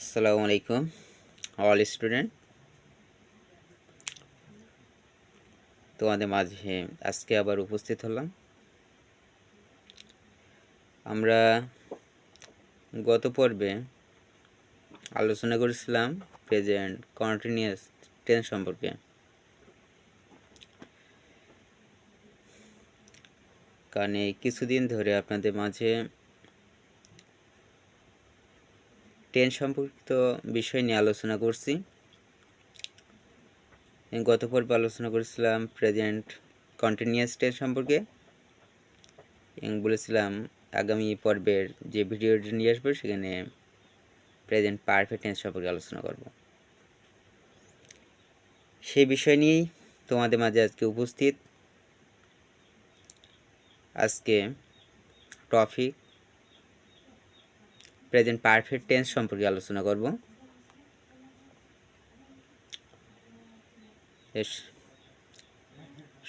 আসসালামু আলাইকুম all student. তোমাদের মাঝে আজকে আবার উপস্থিত হলাম। আমরা গত পর্বে আলোচনা করেছিলাম প্রেজেন্ট কন্টিনিউয়াস টেন্স সম্পর্কে। কারণ এই কিছুদিন ধরে আপনাদের মাঝে টেন্স সম্পর্কিত বিষয় নিয়ে আলোচনা করছি। গত পর্বে আলোচনা করেছিলাম প্রেজেন্ট কন্টিনিউয়াস টেন্স সম্পর্কে এবং বলেছিলাম আগামী পর্বের যে ভিডিওটি নিয়ে আসবে সেখানে প্রেজেন্ট পারফেক্ট টেন্স সম্পর্কে আলোচনা করব। সেই বিষয় নিয়েই তোমাদের মাঝে আজকে উপস্থিত। আজকে টপিক প্রেজেন্ট পারফেক্ট টেন্স সম্পর্কে আলোচনা করব।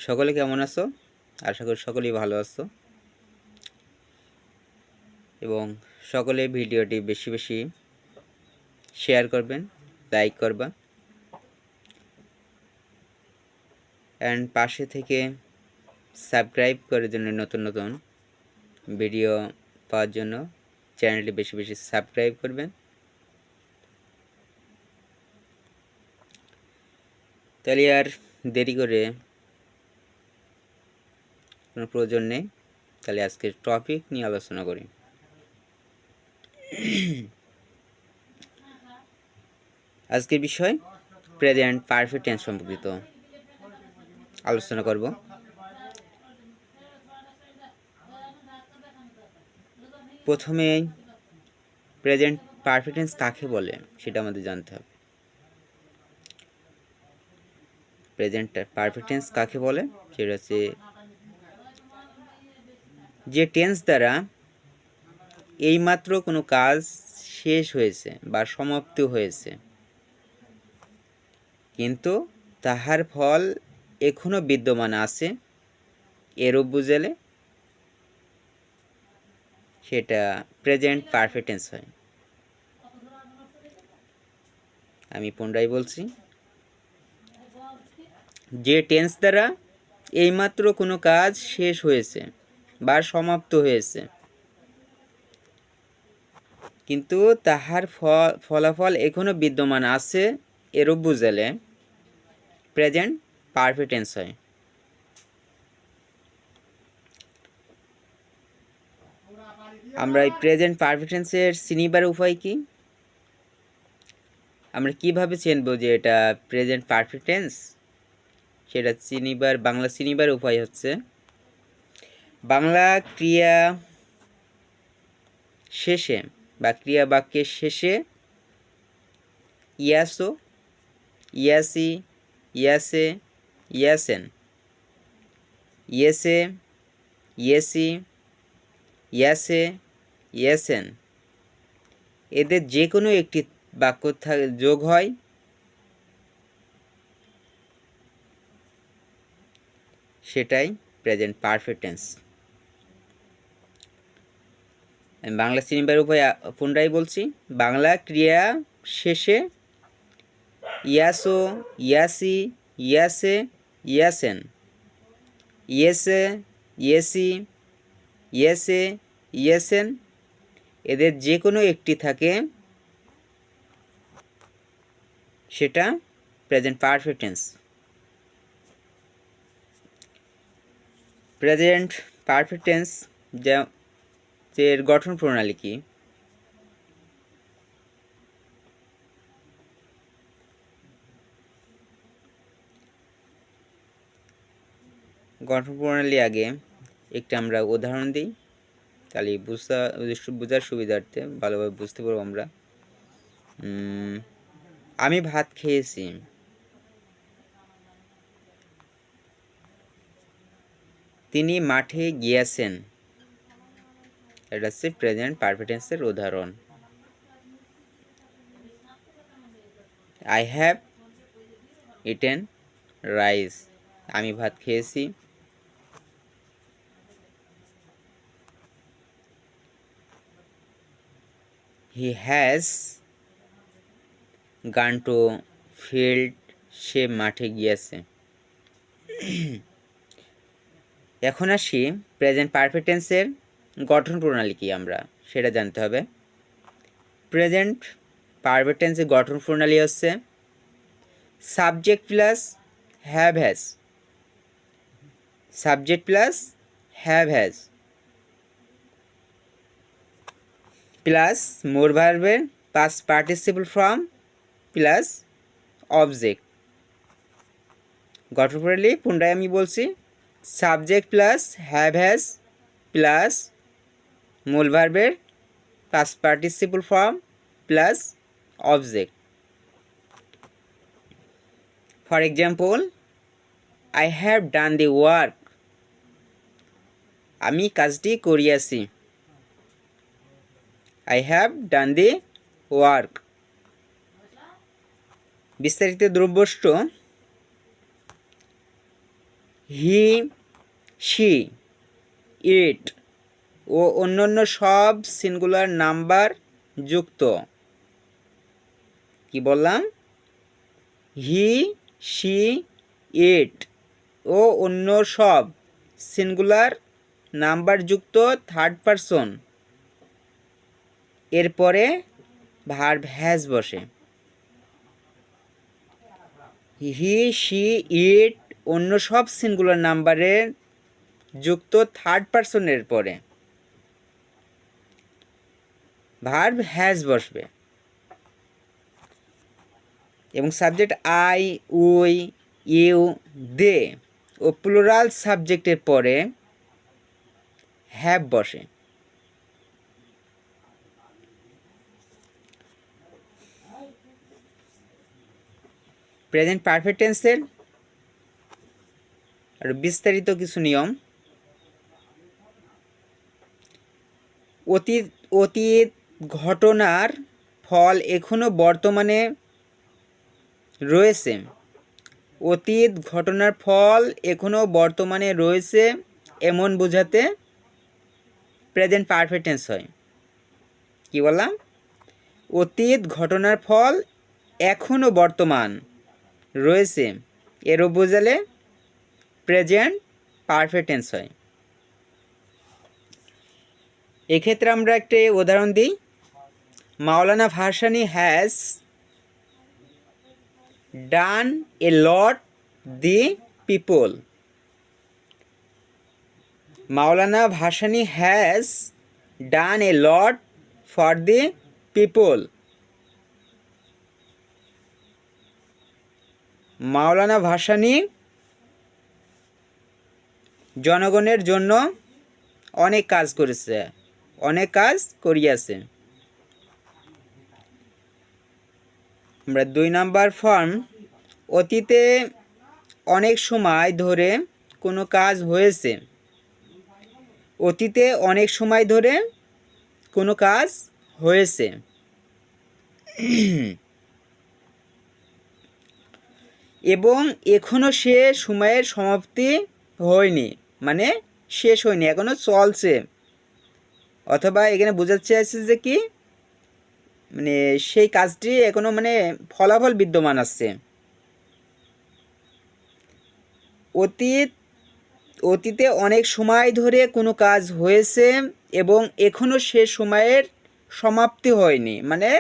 সকলে কেমন আছো? আশা করি সকলেই ভালো আছো এবং সকলে ভিডিওটি বেশি বেশি শেয়ার করবেন, লাইক করবা অ্যান্ড পাশে থেকে সাবস্ক্রাইব করার জন্য নতুন নতুন ভিডিও পাওয়ার জন্য চ্যানেলটি বেশি বেশি সাবস্ক্রাইব করবেন। তাহলে আর দেরি করে কোনো প্রয়োজন নেই। তাহলে আজকের টপিক নিয়ে আলোচনা করি। আজকের বিষয় প্রেজেন্ট পারফেক্ট টেন্স সম্পর্কিত আলোচনা করব। প্রথমে প্রেজেন্ট পারফেক্ট টেন্স কাকে বলে সেটা আমাদের জানতে হবে। প্রেজেন্ট পারফেক্ট টেন্স কাকে বলে সেটা হচ্ছে যে টেন্স দ্বারা এইমাত্র কোনো কাজ শেষ হয়েছে বা সমাপ্তি হয়েছে কিন্তু তাহার ফল এখনো বিদ্যমান আছে এরূপ বুঝালে সেটা প্রেজেন্ট পারফেক্ট টেন্স হয়। আমি পুনরায় বলছি, যে টেন্স দ্বারা এইমাত্র কোনো কাজ শেষ হয়েছে বা সমাপ্ত হয়েছে কিন্তু তাহার ফলাফল এখনো বিদ্যমান আছে এরূপ বুঝালে প্রেজেন্ট পারফেক্ট টেন্স হয়। আমরা এই প্রেজেন্ট পারফেক্ট টেন্সের চিনিবার উপায় কি? আমরা কিভাবে চিনব যে এটা প্রেজেন্ট পারফেক্ট টেন্স? সেটা বাংলা চিনিবার উপায় হচ্ছে বাংলা ক্রিয়া শেষে বা ক্রিয়া বাক্যের শেষে ইয়াসো, ইয়াসি, ইয়াসে, ইয়াসেন, ইয়েসে, ইয়েসি, ইয়াসে, ইয়েসেন এদের যে কোনো একটি বাক্য যোগ হয় সেটাই প্রেজেন্ট পারফেক্ট টেন্স। আমি বাংলা চিনিবার উপায় পুনরায় বলছি, বাংলা ক্রিয়া শেষে ইয়াসো, ইয়াসি, ইয়াসে, ইয়াসেন, ইয়েসে, ইয়েসি, ইয়েসে, ইয়েসেন এদের যে কোনো একটি থাকে সেটা present perfect tense. Present perfect tense এর গঠন প্রণালী কি? গঠন প্রণালী আগে একটা আমরা উদাহরণ দিই, তাহলে বোঝার সুবিধার্থে ভালোভাবে বুঝতে পারবো আমরা। আমি ভাত খেয়েছি। তিনি মাঠে গিয়েছেন। এটা হচ্ছে প্রেজেন্ট পারফেক্ট টেন্সের উদাহরণ। I have eaten rice. আমি ভাত খেয়েছি। He has gone to field, সে মাঠে গিয়েছে। এখন আসি প্রেজেন্ট পারফেক্ট টেন্সের গঠন প্রণালী কি আমরা সেটা জানতে হবে। প্রেজেন্ট পারফেক্ট টেন্সের গঠন প্রণালী হচ্ছে subject plus have has, subject plus have has plus মোর ভার্বের past participle form plus object. গঠন প্রণালী পুনরায় আমি বলছি, subject plus have has plus মূল ভার্বের past participle form plus object. For example, I have done the work, আমি কাজটি করিয়াছি। I have done the work. বিস্তারিত দ্রব্যষ্ট হি, শি, ইট ও অন্যান্য সব সিঙ্গুলার নাম্বার যুক্ত। কি বললাম? হি, শি, ইট ও অন্য সব সিঙ্গুলার নাম্বার যুক্ত থার্ড পারসন এরপরে ভার্ব হ্যাজ বসে। হি, শি, ইট অন্য সব সিঙ্গুলার নাম্বারের যুক্ত থার্ড পারসনের পরে ভার্ব হ্যাজ বসবে এবং subject I, we, you, they ও প্লুরাল সাবজেক্টের পরে হ্যাভ বসে। প্রেজেন্ট পারফেক্ট টেন্সের আর বিস্তারিত কিছু নিয়ম। অতীত ঘটনার ফল এখনো বর্তমানে রয়েছে। অতীত ঘটনার ফল এখনো বর্তমানে রয়েছে এমন বোঝাতে প্রেজেন্ট পারফেক্ট টেন্স হয়। কি বললাম? অতীত ঘটনার ফল এখনো বর্তমান রয়েছে এরও বোঝালে প্রেজেন্ট পারফেক্ট টেন্স হয়। এক্ষেত্রে আমরা একটা উদাহরণ দিই। Maulana Bhasani has done a lot the people. Maulana Bhasani has done a lot for the people. Maulana Bhasani জনগণের জন্য অনেক কাজ করেছে, অনেক কাজ করিয়াছে। আমরা 2 নাম্বার ফর্ম, অতীতে অনেক সময় ধরে কোনো কাজ হয়েছে। অতীতে অনেক সময় ধরে কোনো কাজ হয়েছে। এবং এখনো সে সময়ের সমাপ্তি হয়নি, মানে শেষ হয়নি, এখনো চলছে। অথবা এখানে বোঝাতে চাইছে যে কি, মানে সেই কাজটি এখনো মানে ফলাফল বিদ্যমান আছে। অতীতে অনেক সময় ধরে কোনো কাজ হয়েছে এবং এখনো সে সময়ের সমাপ্তি হয়নি, মানে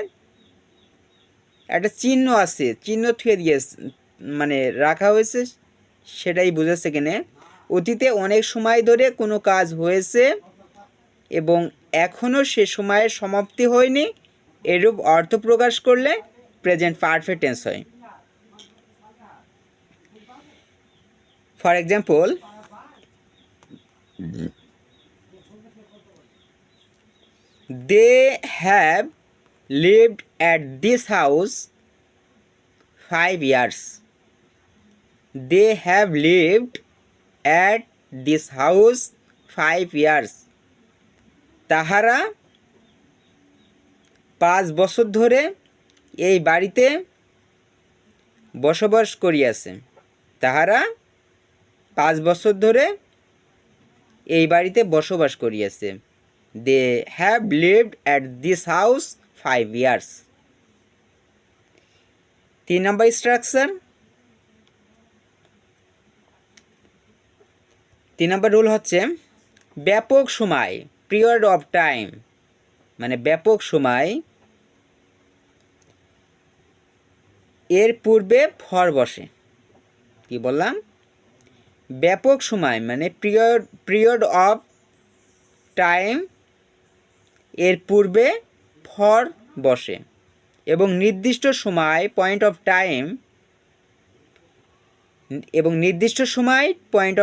একটা চিহ্ন আছে, চিহ্ন থুয়ে দিয়েছে, মানে রাখা হয়েছে, সেটাই বোঝাচ্ছে এখানে। অতীতে অনেক সময় ধরে কোনো কাজ হয়েছে এবং এখনও সে সময়ের সমাপ্তি হয়নি, এরূপ অর্থ প্রকাশ করলে প্রেজেন্ট পারফেক্ট টেন্স হয়। For example, they have lived at this house 5 years. They have lived at this house 5 years. তাহারা 5 বছর ধরে এই বাড়িতে বসবাস করিয়াছে। তাহারা 5 বছর ধরে এই বাড়িতে বসবাস করিয়াছে। They have lived at this house 5 years. 3 number structure, 3 number rule হচ্ছে ব্যাপক সময়, পিরিয়ড অফ টাইম, মানে ব্যাপক সময় এর পূর্বে ফর বসে। কি বললাম? ব্যাপক সময় মানে পিরিয়ড অফ টাইম এর পূর্বে ফর বসে এবং নির্দিষ্ট সময় পয়েন্ট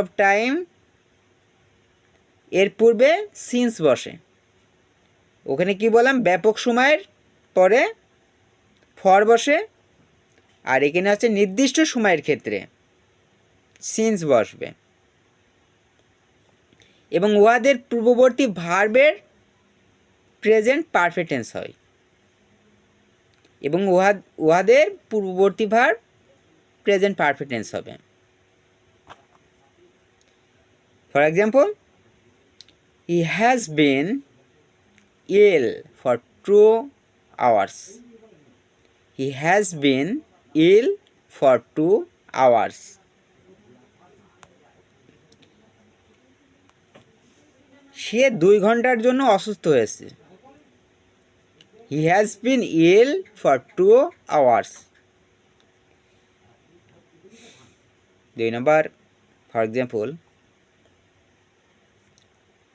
অফ টাইম এর পূর্বে সিন্স বসে। ওখানে কি বললাম? ব্যাপক সময়ের পরে ফর বসে, আর এখানে হচ্ছে নির্দিষ্ট সময়ের ক্ষেত্রে সিন্স বসবে এবং উহাদের পূর্ববর্তী ভার্বের প্রেজেন্ট পারফেক্ট টেন্স হয় এবং উহাদের পূর্ববর্তী ভার্ব প্রেজেন্ট পারফেক্ট টেন্স হবে। For example, he has been ill for 2 hours. He has been ill for 2 hours. সে 2 ঘন্টার জন্য অসুস্থ হয়েছে। He has been ill for 2 hours. 2 নম্বর, ফর এক্সাম্পল,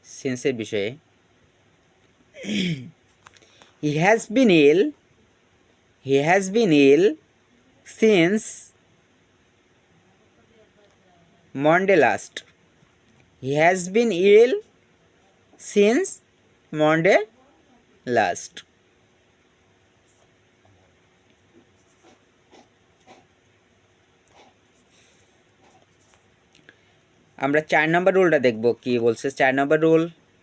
সেন্সের বিষয়ে, He has been ill since Monday last. He has been ill since Monday last. আমরা 4 নম্বর রুলটা দেখব কি বলছে। 4 নম্বর রুল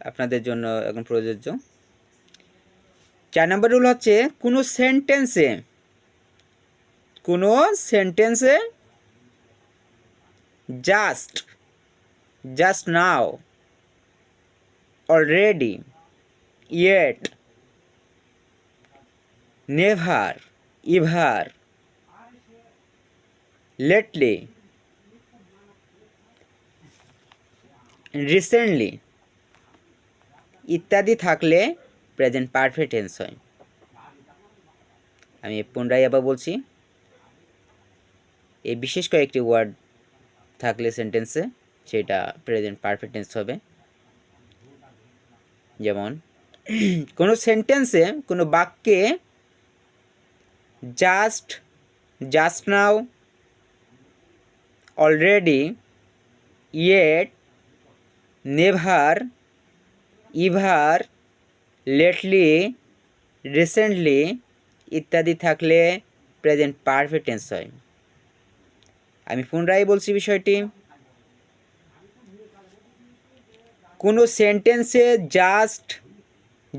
আপনাদের জন্য এখন প্রযোজ্য। 4 নম্বর রুল হচ্ছে কোনো সেন্টেন্সে just now, already, yet, never, ever, lately, recently ইত্যাদি থাকলে প্রেজেন্ট পারফেক্ট টেন্স হয়। আমি পুনরায় আবার বলছি, এই বিশেষ কয়েকটি ওয়ার্ড থাকলে সেন্টেন্সে সেটা প্রেজেন্ট পারফেক্ট টেন্স হবে। যেমন কোনো সেন্টেন্সে, কোনো বাক্যে just now, already, yet, never, ever, lately, recently ইত্যাদি থাকলে প্রেজেন্ট পারফেক্ট টেন্স হয়। আমি পুনরায় বলছি বিষয়টি, কোনো সেন্টেন্সে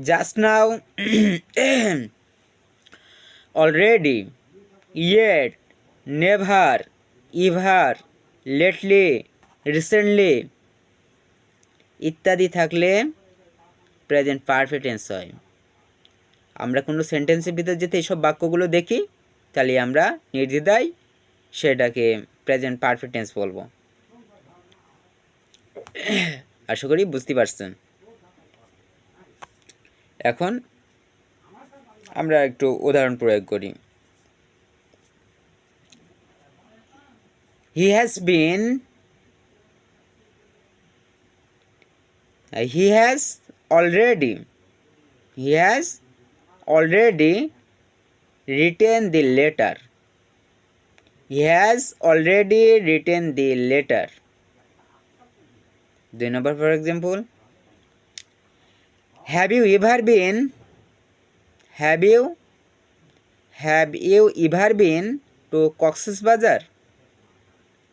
just now, already, yet, never, ever, lately, recently ইত্যাদি থাকলে প্রেজেন্ট পারফেক্ট টেন্স হয়। আমরা কোনো সেন্টেন্সের ভিতর যেতে এইসব বাক্যগুলো দেখি, তাহলে আমরা নির্দ্বিধায় সেটাকে প্রেজেন্ট পারফেক্ট টেন্স বলবো। আশা করি বুঝতে পারছেন। এখন আমরা একটু উদাহরণ প্রয়োগ করি। He has already written the letter. He has already written the letter. 2 number, for example, have you ever been to Cox's Bazar?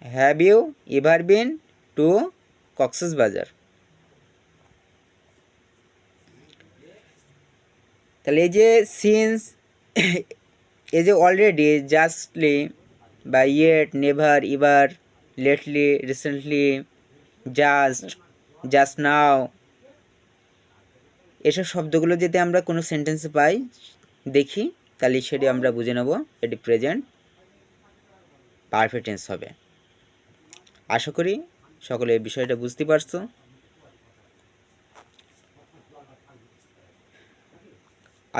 Have you ever been to Cox's Bazar? তাহলে এই যে সিন্স, এই যে অলরেডি, জাস্টলি বা yet, never, ever, lately, recently, just now, এসব শব্দগুলো যদি আমরা কোনো সেন্টেন্সে পাই, দেখি, তাহলে সেটি আমরা বুঝে নেব এটি প্রেজেন্ট পারফেক্ট টেন্স হবে। আশা করি সকলে এই বিষয়টা বুঝতে পারছো।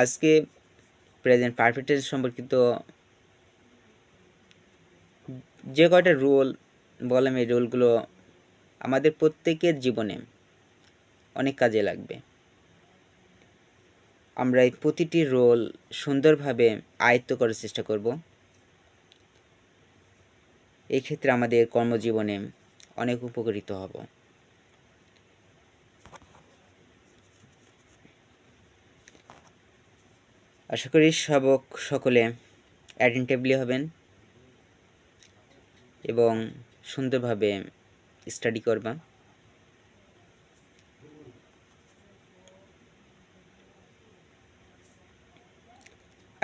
আজকে প্রেজেন্ট পারফেক্ট টেন্স সম্পর্কিত যে কয়টা রুল বললাম, এই রুলগুলো আমাদের প্রত্যেকের জীবনে অনেক কাজে লাগবে। আমরা এই প্রতিটি রোল সুন্দরভাবে আয়ত্ত করার চেষ্টা করব। এই ক্ষেত্রে আমাদের কর্মজীবনে অনেক উপকৃত হব। আশা করি সকলে অ্যাটেনটিভলি হবেন এবং সুন্দরভাবে স্টাডি করবা।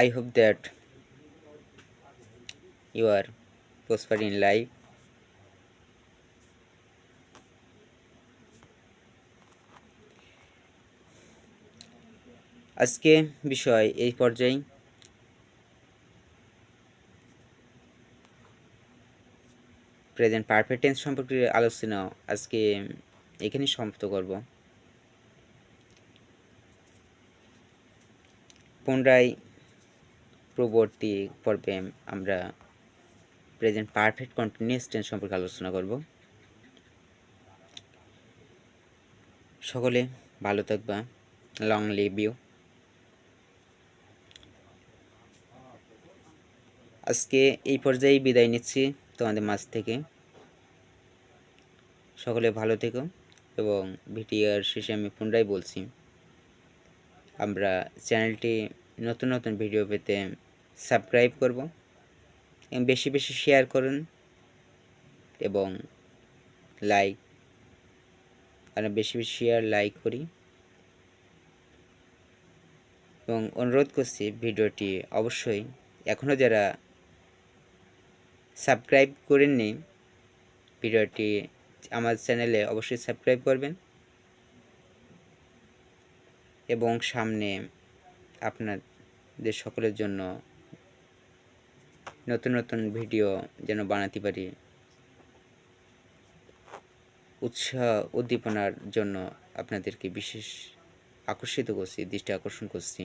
I hope that you are prosper in life. আজকে বিষয় এই পর্যায়ে। প্রেজেন্ট পারফেক্ট টেন্স সম্পর্কে আলোচনা আজকে এখানেই সমাপ্ত করব। পুনরায় পরবর্তী পর্বে আমরা প্রেজেন্ট পারফেক্ট কন্টিনিউয়াস টেন্স সম্পর্কে আলোচনা করব। সকলে ভালো থাকবা। Long live you. আজকে এই পর্যায়েই বিদায় নিচ্ছি তোমাদের মাঝ থেকে। সকলে ভালো থেকো এবং ভিডিওর শেষে আমি পুনরায় বলছি, আমরা চ্যানেলটি নতুন নতুন ভিডিও পেতে সাবস্ক্রাইব করব এবং বেশি বেশি শেয়ার করুন এবং লাইক, আমরা বেশি বেশি শেয়ার লাইক করি এবং অনুরোধ করছি ভিডিওটি অবশ্যই এখনও যারা সাবস্ক্রাইব করেননি ভিডিওটি আমার চ্যানেলে অবশ্যই সাবস্ক্রাইব করবেন এবং সামনে আপনাদের সকলের জন্য নতুন নতুন ভিডিও যেন বানাতে পারি, উৎসাহ উদ্দীপনার জন্য আপনাদেরকে বিশেষ আকর্ষিত করছি, দৃষ্টি আকর্ষণ করছি।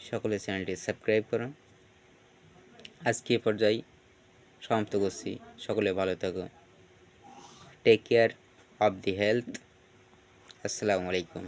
সকলে চ্যানেলটি সাবস্ক্রাইব করুন। আজকে এ পর্যায়ে সমাপ্ত করছি। সকলে ভালো থাকো। Take care of the health. আসসালামু আলাইকুম।